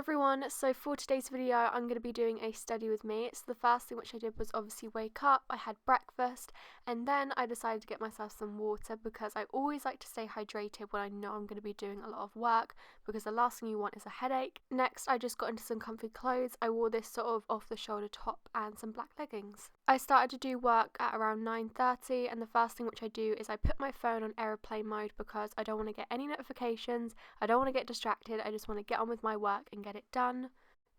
everyone, so for today's video I'm going to be doing a study with me. So the first thing which I did was obviously wake up, I had breakfast, and then I decided to get myself some water because I always like to stay hydrated when I know I'm going to be doing a lot of work, because the last thing you want is a headache. Next I just got into some comfy clothes. I wore this sort of off the shoulder top and some black leggings. I started to do work at around 9:30, and the first thing which I do is I put my phone on airplane mode because I don't want to get any notifications, I don't want to get distracted, I just want to get on with my work and get it done.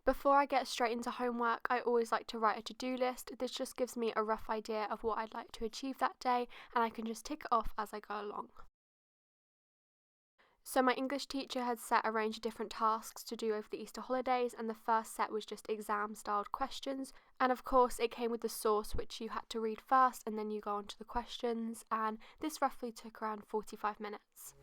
Before I get straight into homework, I always like to write a to-do list. This just gives me a rough idea of what I'd like to achieve that day, and I can just tick it off as I go along. So my English teacher had set a range of different tasks to do over the Easter holidays, and the first set was just exam-styled questions, and of course it came with the source which you had to read first and then you go on to the questions, and this roughly took around 45 minutes.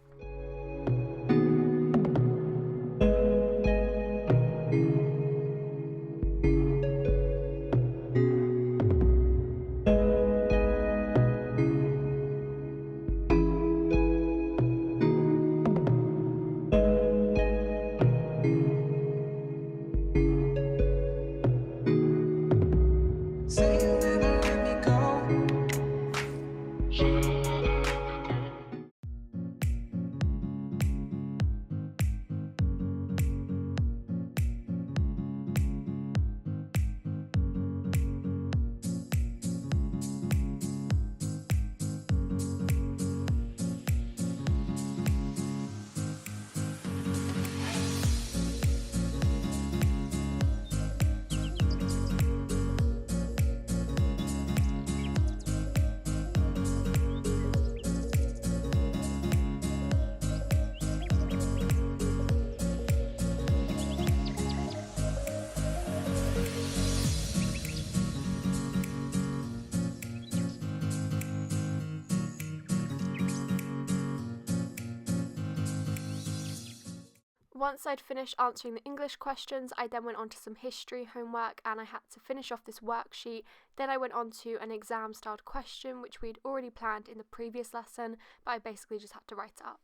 Once I'd finished answering the English questions, I then went on to some history homework, and I had to finish off this worksheet. Then I went on to an exam-styled question which we'd already planned in the previous lesson, but I basically just had to write it up.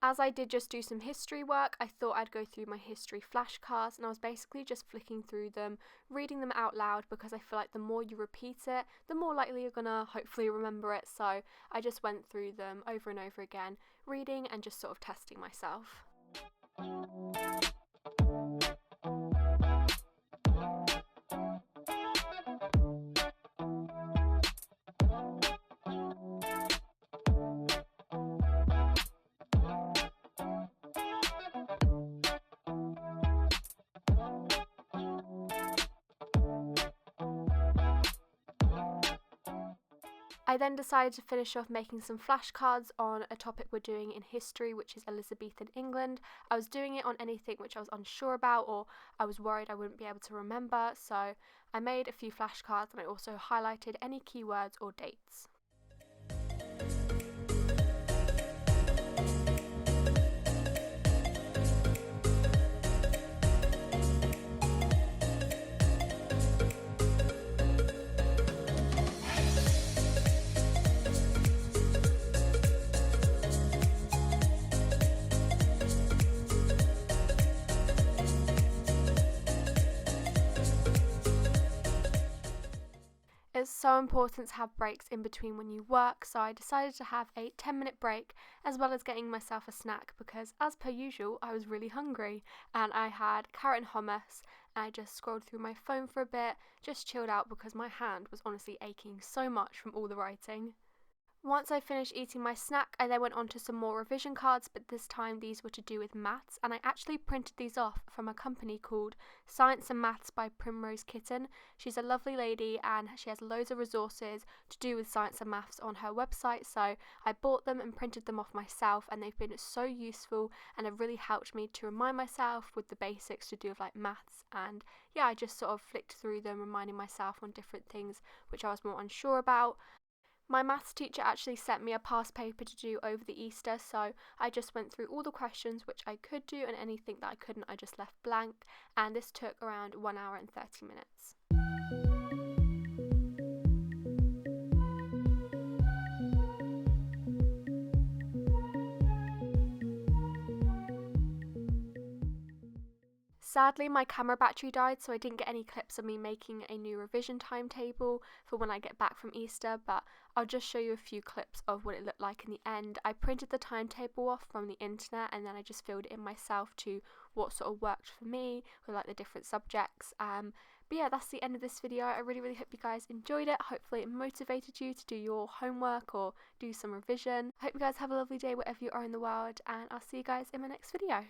As I did just do some history work, I thought I'd go through my history flashcards, and I was basically just flicking through them, reading them out loud, because I feel like the more you repeat it, the more likely you're gonna hopefully remember it. So I just went through them over and over again, reading and just sort of testing myself. I then decided to finish off making some flashcards on a topic we're doing in history, which is Elizabethan England. I was doing it on anything which I was unsure about or I was worried I wouldn't be able to remember, so I made a few flashcards and I also highlighted any keywords or dates. It's so important to have breaks in between when you work, so I decided to have a 10-minute break as well as getting myself a snack because, as per usual, I was really hungry and I had carrot and hummus and I just scrolled through my phone for a bit, just chilled out because my hand was honestly aching so much from all the writing. Once I finished eating my snack, I then went on to some more revision cards, but this time these were to do with maths, and I actually printed these off from a company called Science and Maths by Primrose Kitten. She's a lovely lady and she has loads of resources to do with science and maths on her website, so I bought them and printed them off myself, and they've been so useful and have really helped me to remind myself with the basics to do with like maths. And yeah, I just sort of flicked through them, reminding myself on different things which I was more unsure about. My maths teacher actually sent me a past paper to do over the Easter, so I just went through all the questions which I could do, and anything that I couldn't I just left blank, and this took around 1 hour and 30 minutes. Sadly, my camera battery died, so I didn't get any clips of me making a new revision timetable for when I get back from Easter, but I'll just show you a few clips of what it looked like in the end. I printed the timetable off from the internet, and then I just filled it in myself to what sort of worked for me with like the different subjects. But yeah, that's the end of this video. I really hope you guys enjoyed it. Hopefully it motivated you to do your homework or do some revision. I hope you guys have a lovely day wherever you are in the world, and I'll see you guys in my next video.